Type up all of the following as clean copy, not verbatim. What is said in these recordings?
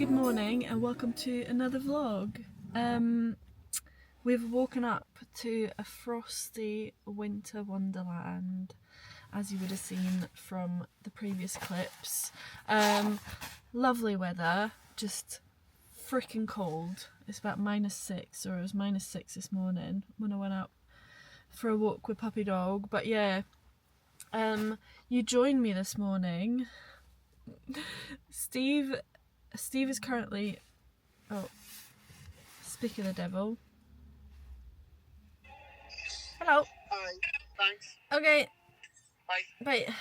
good morning and welcome to another vlog. We've woken up to a frosty winter wonderland, as you would have seen from the previous clips. Lovely weather, just freaking cold. It's about -6, or it was -6 this morning when I went out for a walk with puppy dog. But yeah, you joined me this morning. Steve is currently, oh, speak of the devil. Hello. Hi, thanks. Okay. Bye. Bye.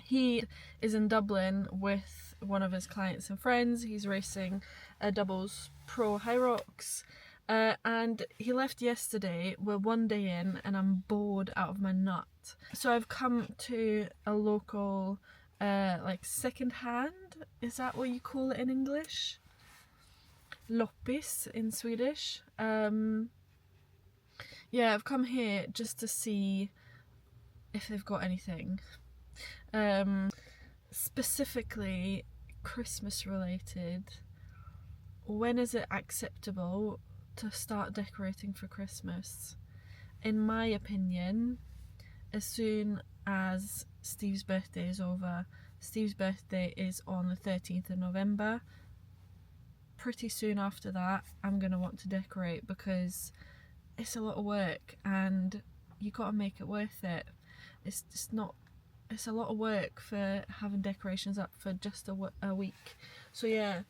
He is in Dublin with one of his clients and friends. He's racing a doubles pro high rocks. And he left yesterday. We're one day in and I'm bored out of my nut. So I've come to a local like second hand, is that what you call it in English? Loppis in Swedish. Yeah, I've come here just to see if they've got anything. Specifically Christmas related. When is it acceptable to start decorating for Christmas? In my opinion, as soon as Steve's birthday is over. Steve's birthday is on the 13th of November. Pretty soon after that, I'm going to want to decorate because it's a lot of work and you got to make it worth it. It's a lot of work for having decorations up for just a week. So yeah,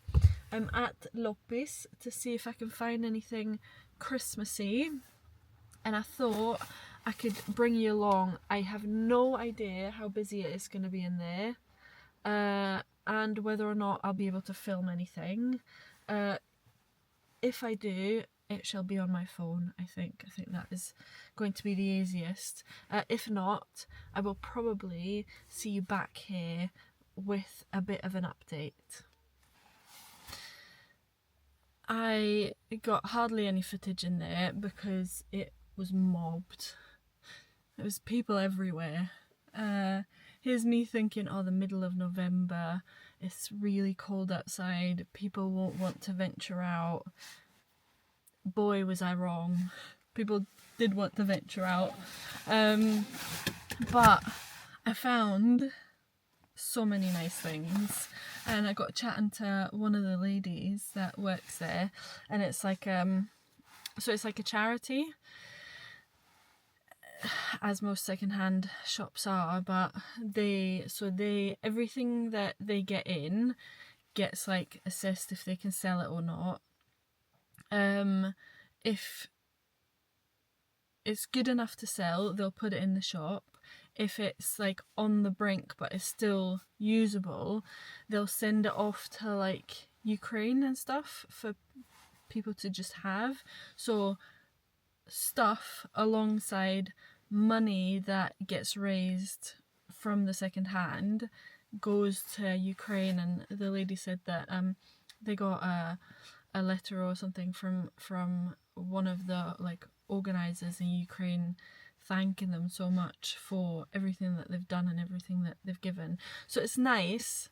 I'm at Loppis to see if I can find anything Christmassy, and I thought I could bring you along. I have no idea how busy it is going to be in there, and whether or not I'll be able to film anything. If I do, it shall be on my phone. I think that is going to be the easiest. If not, I will probably see you back here with a bit of an update. I got hardly any footage in there because it was mobbed. There was people everywhere. Here's me thinking, oh, the middle of November, it's really cold outside, people won't want to venture out. Boy, was I wrong. People did want to venture out. But I found so many nice things, and I got chatting to one of the ladies that works there, and it's like so it's like a charity, as most secondhand shops are, but they everything that they get in gets like assessed if they can sell it or not. If it's good enough to sell, they'll put it in the shop. If it's like on the brink but it's still usable, they'll send it off to like Ukraine and stuff for people to just have. So stuff alongside money that gets raised from the second hand goes to Ukraine, and the lady said that they got a letter or something from one of the like organisers in Ukraine thanking them so much for everything that they've done and everything that they've given. So it's nice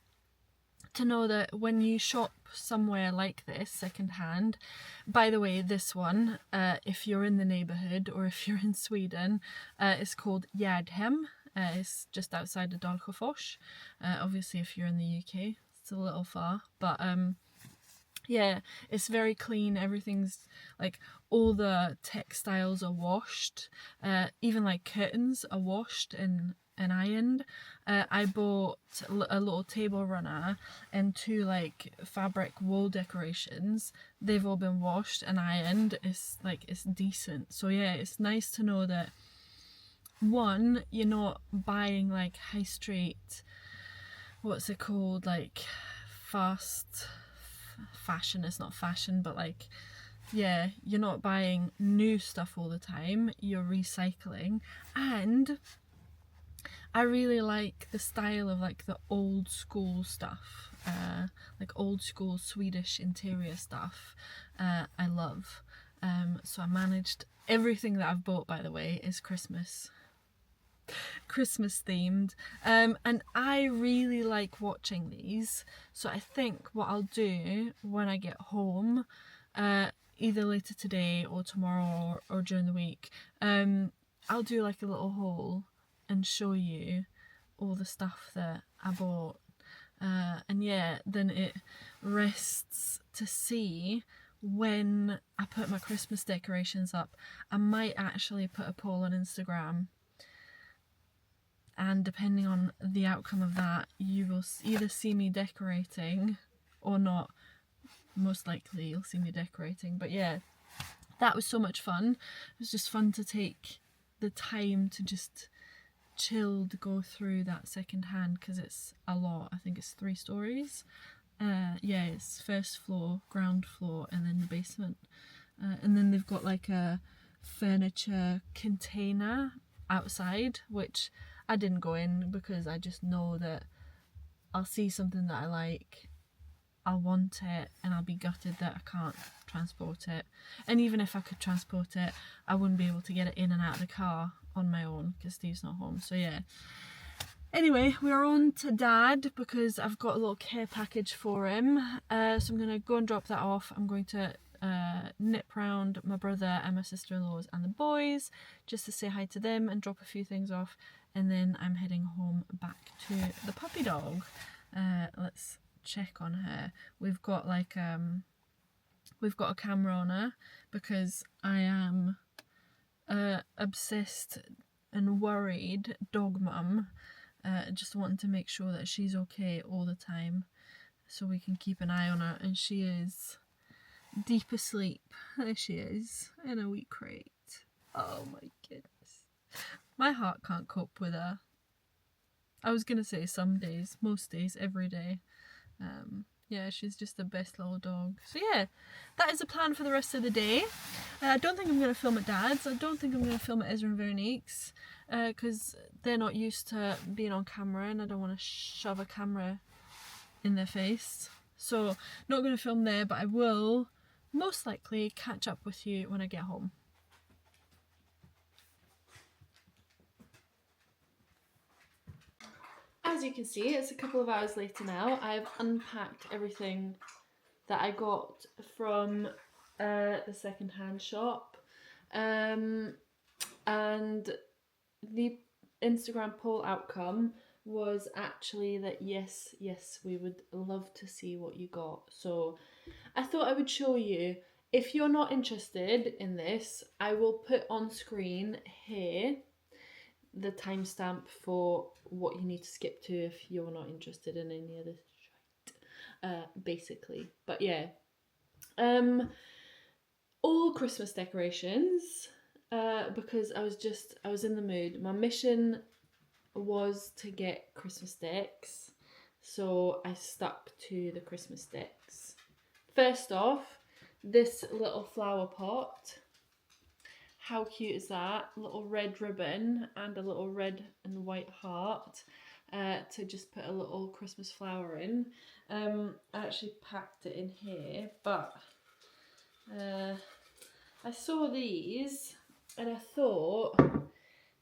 to know that when you shop somewhere like this secondhand, by the way, this one, if you're in the neighbourhood or if you're in Sweden, it's called Gärdhem. It's just outside of Dalsjöfors. Obviously if you're in the UK, it's a little far, but yeah, it's very clean. Everything's like, all the textiles are washed, even like curtains are washed and ironed. I bought a little table runner and 2 like fabric wall decorations. They've all been washed and ironed. It's decent. So yeah, it's nice to know that, one, you're not buying like high street, what's it called, like fast fashion. It's not fashion, but like, yeah, you're not buying new stuff all the time, you're recycling. And I really like the style of like the old school stuff, like old school Swedish interior stuff. I love. So I managed, everything that I've bought, by the way, is Christmas. Christmas themed. And I really like watching these. So I think what I'll do when I get home, either later today or tomorrow or during the week, I'll do like a little haul and show you all the stuff that I bought. And yeah, then it rests to see when I put my Christmas decorations up. I might actually put a poll on Instagram, and depending on the outcome of that, you will either see me decorating or not. Most likely you'll see me decorating. But yeah, that was so much fun. It was just fun to take the time to just chilled go through that second hand, because it's a lot. I think it's 3 stories. Yeah, it's first floor, ground floor, and then the basement. And then they've got like a furniture container outside, which I didn't go in because I just know that I'll see something that I like, I'll want it, and I'll be gutted that I can't transport it. And even if I could transport it, I wouldn't be able to get it in and out of the car on my own because Steve's not home. So yeah. Anyway, we're on to Dad because I've got a little care package for him. So I'm going to go and drop that off. I'm going to nip round my brother and my sister-in-laws and the boys just to say hi to them and drop a few things off. And then I'm heading home back to the puppy dog. Let's check on her. We've got like we've got a camera on her because I am obsessed and worried dog mum, just wanting to make sure that she's okay all the time so we can keep an eye on her. And she is deep asleep. There she is in a wee crate. Oh my goodness, my heart can't cope with her. I was gonna say some days, most days, every day. Yeah, she's just the best little dog. So yeah, that is the plan for the rest of the day. I don't think I'm going to film at Dad's. I don't think I'm going to film at Ezra and Veronique's because they're not used to being on camera and I don't want to shove a camera in their face. So not going to film there, but I will most likely catch up with you when I get home. As you can see, it's a couple of hours later now. I've unpacked everything that I got from the second-hand shop. And the Instagram poll outcome was actually that yes, we would love to see what you got. So I thought I would show you. If you're not interested in this, I will put on screen here the timestamp for what you need to skip to if you're not interested in any of this shite, basically. But yeah, all Christmas decorations, because I was in the mood. My mission was to get Christmas decks, so I stuck to the Christmas decks. First off, this little flower pot. How cute is that? A little red ribbon and a little red and white heart to just put a little Christmas flower in. I actually packed it in here, but I saw these and I thought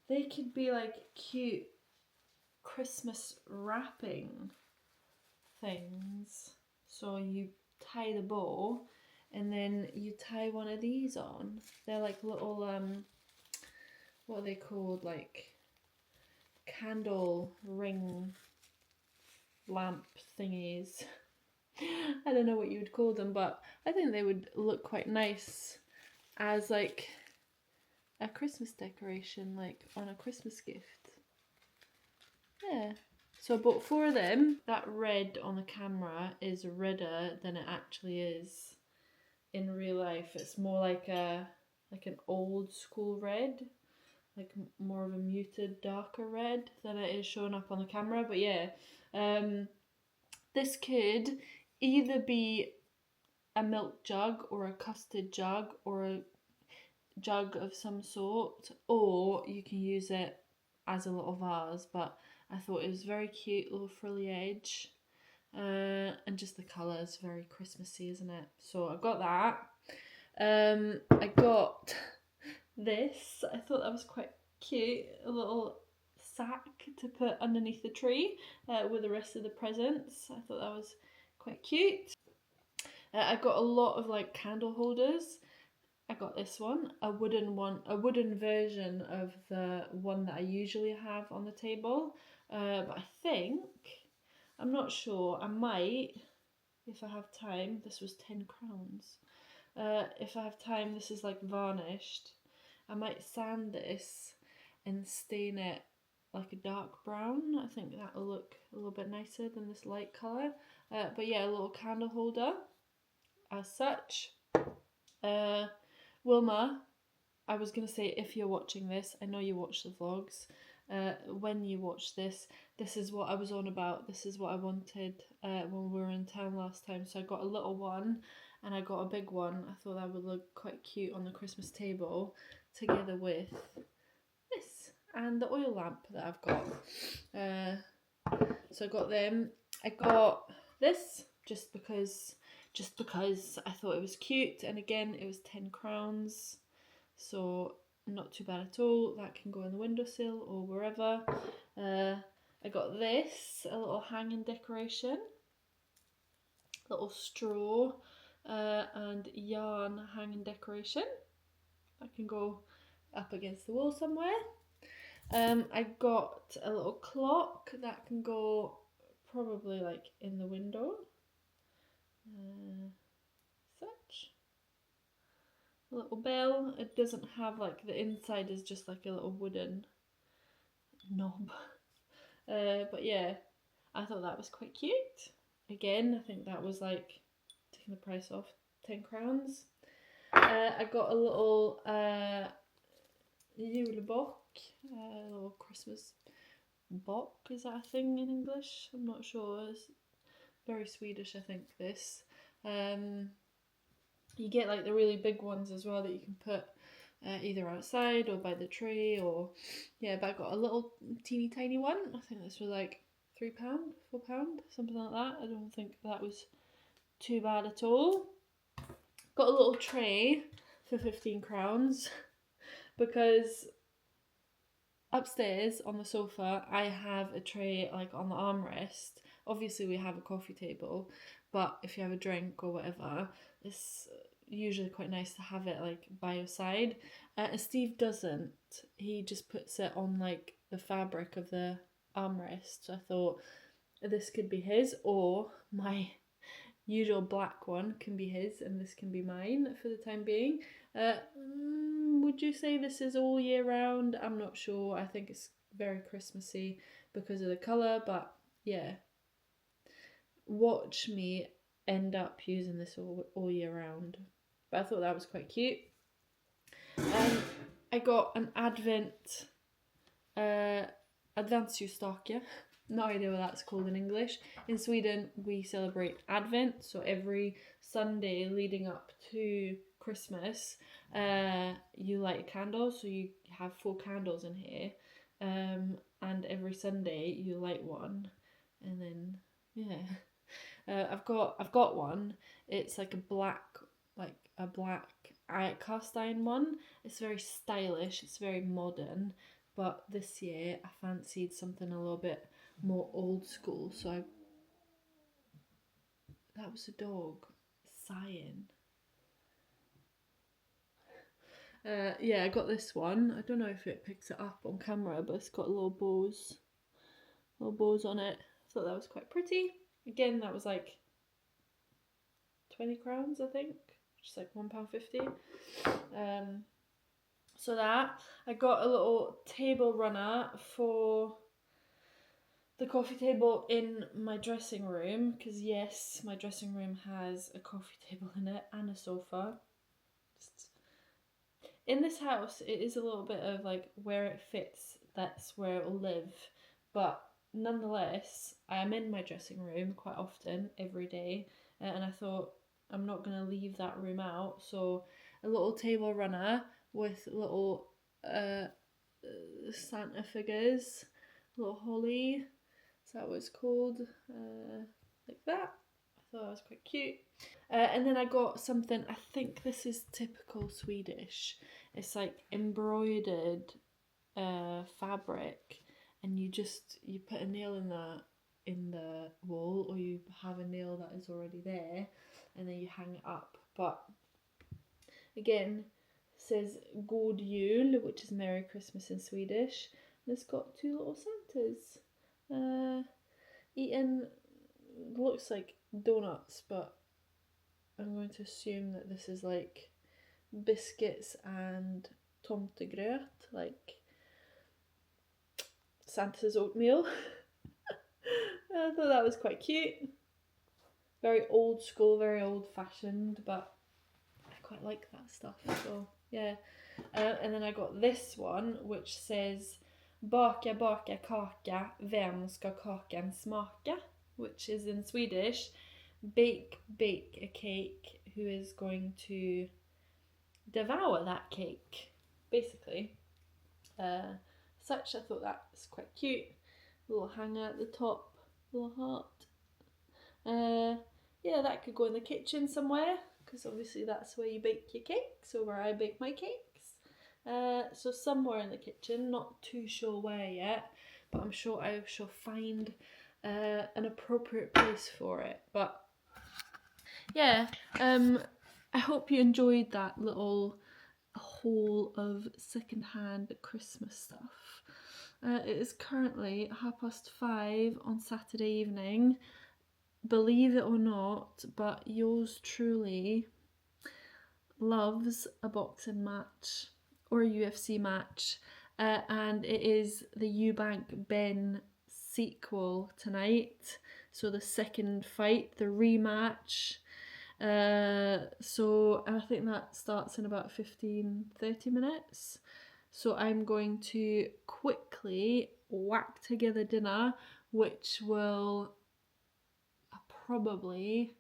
they could be like cute Christmas wrapping things. So you tie the bow and then you tie one of these on. They're like little what are they called, like candle ring lamp thingies. I don't know what you would call them, but I think they would look quite nice as like a Christmas decoration, like on a Christmas gift. Yeah. So I bought 4 of them. That red on the camera is redder than it actually is in real life. It's more like an old school red, like more of a muted darker red than it is showing up on the camera. But yeah, this could either be a milk jug or a custard jug or a jug of some sort, or you can use it as a little vase. But I thought it was very cute, little frilly edge, and just the colour is very Christmassy, isn't it? So I got that. I got this. I thought that was quite cute, a little sack to put underneath the tree with the rest of the presents. I thought that was quite cute. I got a lot of like candle holders. I got this one, a wooden version of the one that I usually have on the table. But I think, I'm not sure, I might, if I have time, this was £10. If I have time, this is like varnished. I might sand this and stain it like a dark brown. I think that'll look a little bit nicer than this light colour. But yeah, a little candle holder as such. Wilma, I was going to say, if you're watching this, I know you watch the vlogs. When you watch this, this is what I was on about. This is what I wanted when we were in town last time. So I got a little one and I got a big one. I thought that would look quite cute on the Christmas table together with this and the oil lamp that I've got. So I got them. I got this just because I thought it was cute, and again it was £10, so not too bad at all. That can go on the windowsill or wherever. I got this, a little hanging decoration, little straw and yarn hanging decoration. That can go up against the wall somewhere. I got a little clock that can go probably like in the window. Such. A little bell. It doesn't have like, the inside is just like a little wooden knob. But yeah, I thought that was quite cute. Again, I think that was like, taking the price off, £10. I got a little julebock, a little Christmas bock. Is that a thing in English? I'm not sure. It's very Swedish, I think, this. You get like the really big ones as well that you can put either outside or by the tree, or yeah, but I got a little teeny tiny one. I think this was like £3, £4, something like that. I don't think that was too bad at all. Got a little tray for £15 because upstairs on the sofa I have a tray like on the armrest. Obviously we have a coffee table, but if you have a drink or whatever, it's usually quite nice to have it like by your side. And Steve doesn't. He just puts it on like the fabric of the armrest. So I thought this could be his, or my usual black one can be his and this can be mine for the time being. Would you say this is all year round? I'm not sure. I think it's very Christmassy because of the colour, but yeah, watch me end up using this all year round. But I thought that was quite cute. I got an Advent adventsljusstake. No idea what that's called in English. In Sweden we celebrate Advent, so every Sunday leading up to Christmas you light a candle, so you have 4 candles in here, and every Sunday you light one, and then yeah, I've got one. It's like a black cast iron one. It's very stylish, it's very modern, but this year I fancied something a little bit more old school, so that was a dog sighing. Yeah, I got this one. I don't know if it picks it up on camera, but it's got little bows on it. I thought that was quite pretty. Again, that was like £20, I think, just like £1.50. So that, I got a little table runner for the coffee table in my dressing room, because yes, my dressing room has a coffee table in it and a sofa. In this house, it is a little bit of like where it fits, that's where it will live, but nonetheless, I am in my dressing room quite often, every day, and I thought I'm not going to leave that room out, so a little table runner with little Santa figures, little holly, is that what it's called, like that. I thought that was quite cute. And then I got something, I think this is typical Swedish. It's like embroidered fabric, and you put a nail in the wall, or you have a nail that is already there, and then you hang it up. But again, it says God Jul, which is Merry Christmas in Swedish, and it's got two little Santas eating, looks like donuts, but I'm going to assume that this is like biscuits and tomtegröt, like Santa's oatmeal. I thought that was quite cute. Very old school, very old fashioned, but I quite like that stuff, so yeah. And then I got this one, which says Baka baka kaka, vem ska kakan smaka? Which is in Swedish, bake a cake, who is going to devour that cake, basically. I thought that was quite cute. Little hanger at the top, little heart. Yeah, that could go in the kitchen somewhere, because obviously that's where you bake your cakes, or where I bake my cakes. So somewhere in the kitchen, not too sure where yet, but I'm sure I shall find an appropriate place for it. But yeah, I hope you enjoyed that little haul of secondhand Christmas stuff. It is currently 5:30 on Saturday evening. Believe it or not, but yours truly loves a boxing match or a UFC match, and it is the Eubank Ben sequel tonight. So the second fight, the rematch. So I think that starts in about 15-30 minutes. So I'm going to quickly whack together dinner, which will probably,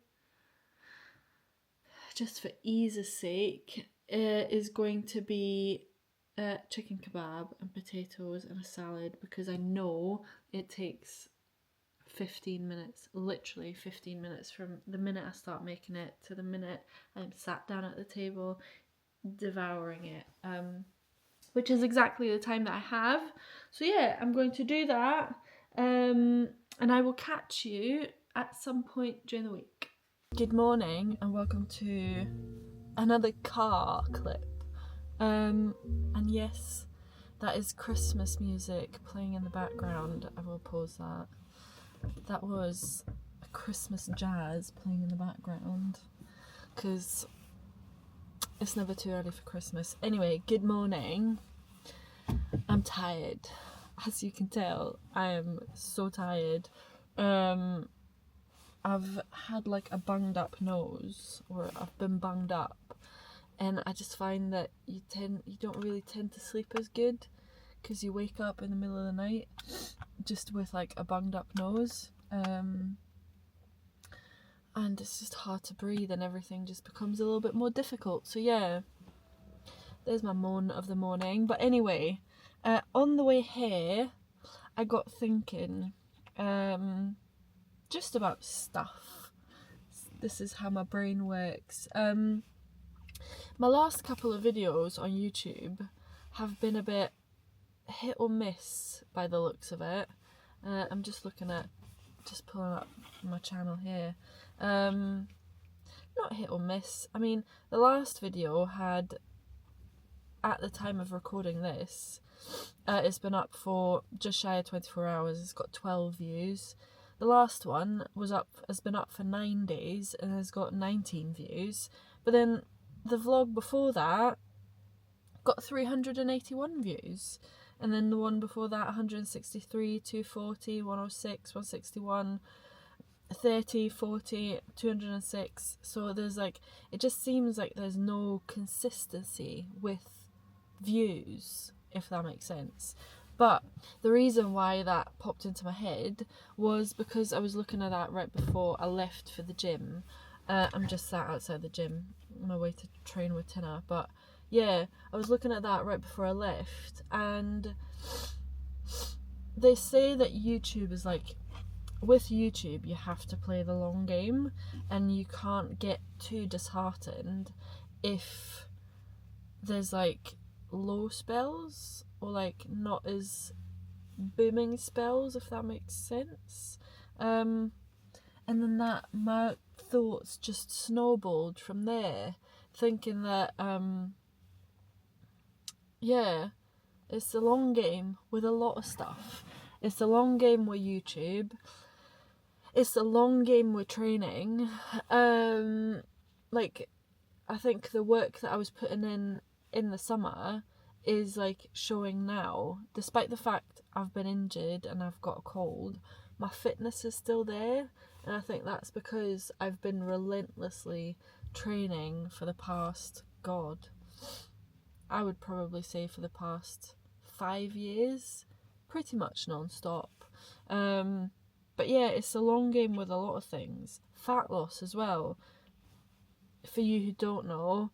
just for ease's sake, is going to be chicken kebab and potatoes and a salad, because I know it takes 15 minutes, literally 15 minutes from the minute I start making it to the minute I'm sat down at the table devouring it, which is exactly the time that I have. So yeah, I'm going to do that, and I will catch you at some point during the week. Good morning and welcome to another car clip. And yes, that is Christmas music playing in the background. I will pause that. That was a Christmas jazz playing in the background, because it's never too early for Christmas. Anyway, good morning. I'm tired. As you can tell, I am so tired. I've had like a bunged up nose, or I've been bunged up, and I just find that you don't really tend to sleep as good, because you wake up in the middle of the night just with like a bunged up nose, and it's just hard to breathe, and everything just becomes a little bit more difficult. So yeah, there's my moan of the morning. But anyway, on the way here I got thinking just about stuff. This is how my brain works. My last couple of videos on YouTube have been a bit hit or miss by the looks of it. I'm just pulling up my channel here. Not hit or miss. I mean, the last video had, at the time of recording this, it's been up for just shy of 24 hours. It's got 12 views. The last one has been up for 9 days and has got 19 views. But then the vlog before that got 381 views. And then the one before that, 163, 240, 106, 161, 30, 40, 206. So there's like, it just seems like there's no consistency with views, if that makes sense. But the reason why that popped into my head was because I was looking at that right before I left for the gym. I'm just sat outside the gym on my way to train with Tina. But yeah, I was looking at that right before I left, and they say that YouTube is like, with YouTube you have to play the long game, and you can't get too disheartened if there's like low spells, or like not as booming spells, if that makes sense. And then my thoughts just snowballed from there, thinking that it's a long game with a lot of stuff. It's a long game with YouTube. It's a long game with training. Like, I think the work that I was putting in the summer is like showing now. Despite the fact I've been injured and I've got a cold, my fitness is still there, and I think that's because I've been relentlessly training for the past, I would probably say for the past 5 years, pretty much non-stop. But yeah, it's a long game with a lot of things. Fat loss as well. For you who don't know,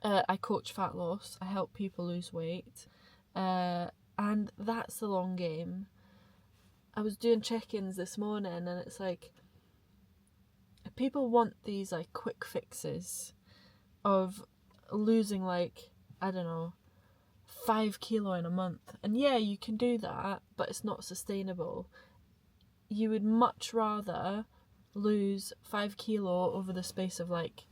I coach fat loss. I help people lose weight. And that's the long game. I was doing check-ins this morning, and it's like, people want these like quick fixes of losing like, I don't know, 5 kilo in a month. And yeah, you can do that, but it's not sustainable. You would much rather lose 5 kilo over the space of like,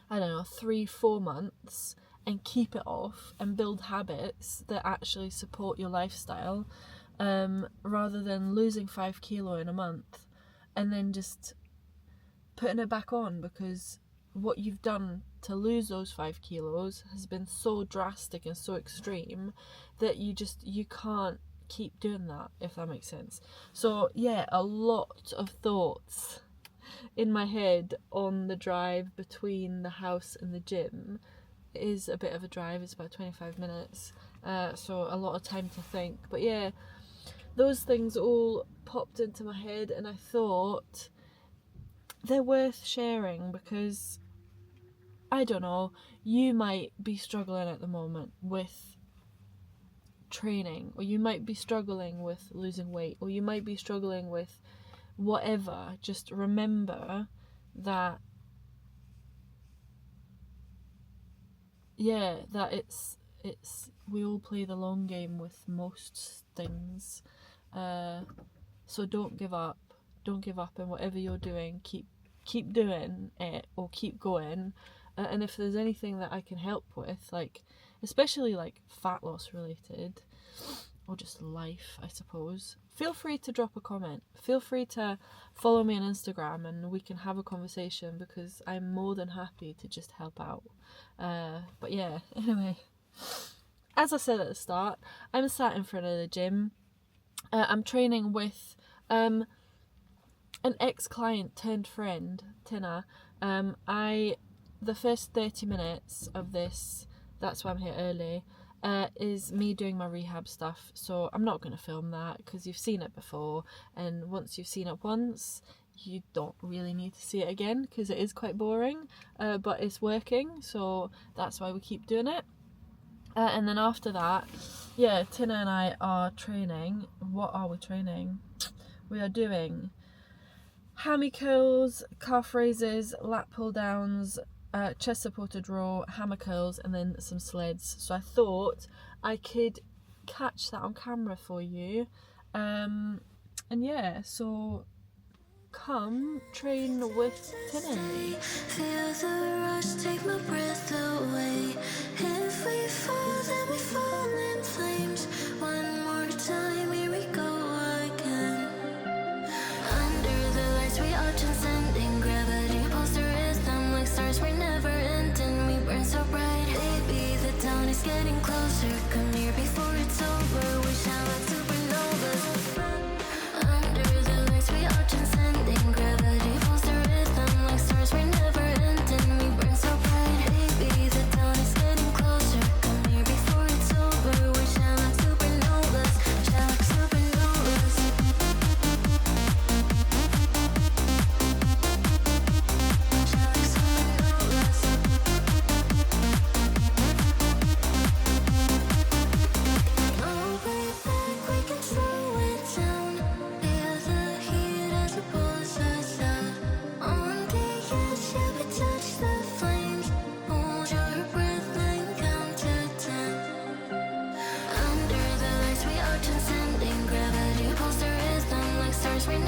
I don't know, 3-4 months, and keep it off and build habits that actually support your lifestyle, rather than losing 5 kilo in a month and then just putting it back on, because what you've done to lose those 5 kilos has been so drastic and so extreme that you can't keep doing that, if that makes sense. So yeah, a lot of thoughts in my head on the drive between the house and the gym. It is a bit of a drive, it's about 25 minutes, so a lot of time to think. But yeah, those things all popped into my head, and I thought they're worth sharing because, I don't know, you might be struggling at the moment with training, or you might be struggling with losing weight, or you might be struggling with whatever. Just remember that it's we all play the long game with most things, so don't give up in whatever you're doing. Keep doing it, or keep going, and if there's anything that I can help with, like especially like fat loss related, or just life, I suppose, feel free to drop a comment. Feel free to follow me on Instagram and we can have a conversation, because I'm more than happy to just help out. But yeah, anyway, as I said at the start, I'm sat in front of the gym. I'm training with an ex-client turned friend, Tina. The first 30 minutes of this, that's why I'm here early, is me doing my rehab stuff. So I'm not going to film that, because you've seen it before, and once you've seen it once, you don't really need to see it again, because it is quite boring, but it's working, so that's why we keep doing it. And then after that, yeah, Tina and I are training. What are we training? We are doing hammy curls, calf raises, lat pull downs, chest supported row, hammer curls, and then some sleds. So I thought I could catch that on camera for you. And yeah, so come train with Tina and me. Feel the rush, take my breath away. If we fall, then we fall in flames. One more time, here we go again. Under the lights, we are transcending gravity. Pulse the rhythm like stars, we're never ending. We burn so bright, baby, the town is getting closer. Come near before it's over, we shine like supernovas. Under the lights, we are transcending gravity. Pulse the rhythm like stars, we're never ending. We burn so bright, baby, the town is getting closer. Come near before it's over, we shine like supernovas. Shine like supernovas. Shine like supernovas.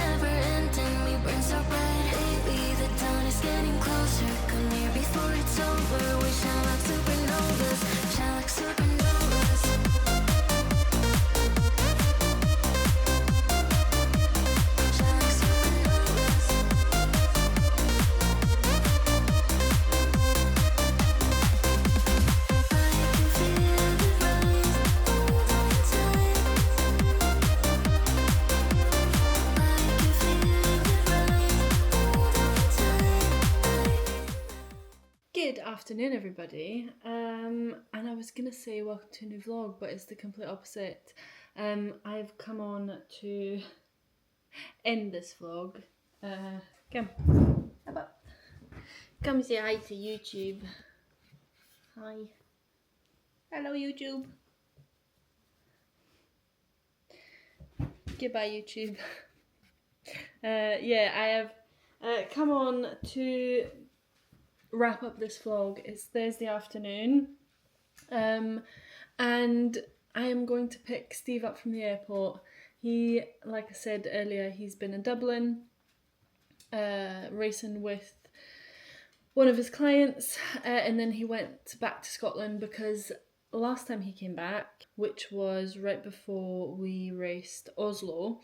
never ending, we burn so bright. Baby, the dawn is getting closer. Come here before it's over. We shine like supernovas, shine like supernovas. Shine like supernovas. I can feel the rise, hold on tight. I can feel the rise, hold on tight. Good afternoon, everybody. And I was gonna say welcome to a new vlog, but it's the complete opposite. I've come on to end this vlog. Come, how about come say hi to YouTube. Hi. Hello, YouTube. Goodbye, YouTube. Yeah, I have come on to wrap up this vlog. It's Thursday afternoon, and I am going to pick Steve up from the airport. He, like I said earlier, he's been in Dublin racing with one of his clients, and then he went back to Scotland because last time he came back, which was right before we raced Oslo,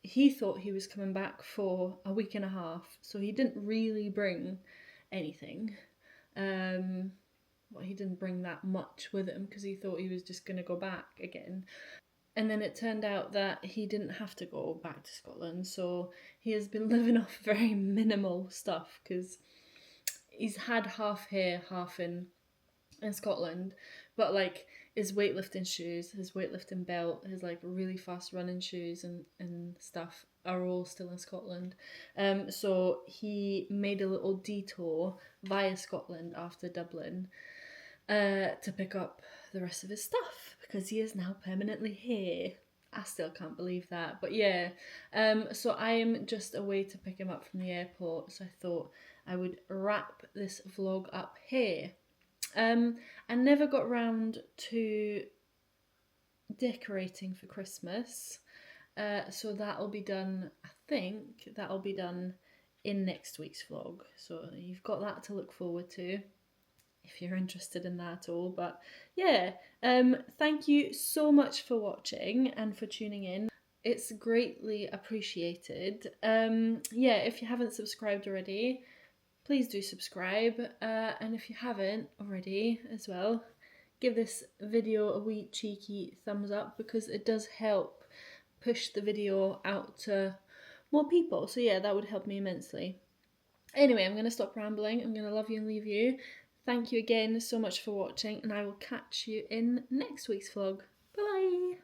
he thought he was coming back for a week and a half, so he didn't really bring anything. Well, he didn't bring that much with him because he thought he was just going to go back again. And then it turned out that he didn't have to go back to Scotland, so he has been living off very minimal stuff because he's had half here, half in Scotland, but like his weightlifting shoes, his weightlifting belt, his like really fast running shoes and stuff are all still in Scotland. So he made a little detour via Scotland after Dublin to pick up the rest of his stuff because he is now permanently here. I still can't believe that, but yeah. So I am just away to pick him up from the airport, so I thought I would wrap this vlog up here. I never got round to decorating for Christmas, so that'll be done, I think that'll be done in next week's vlog, so you've got that to look forward to if you're interested in that at all. But yeah, thank you so much for watching and for tuning in. It's greatly appreciated. Yeah, if you haven't subscribed already, please do subscribe, and if you haven't already as well, give this video a wee cheeky thumbs up because it does help push the video out to more people. So yeah, that would help me immensely. Anyway, I'm going to stop rambling. I'm going to love you and leave you. Thank you again so much for watching, and I will catch you in next week's vlog. Bye!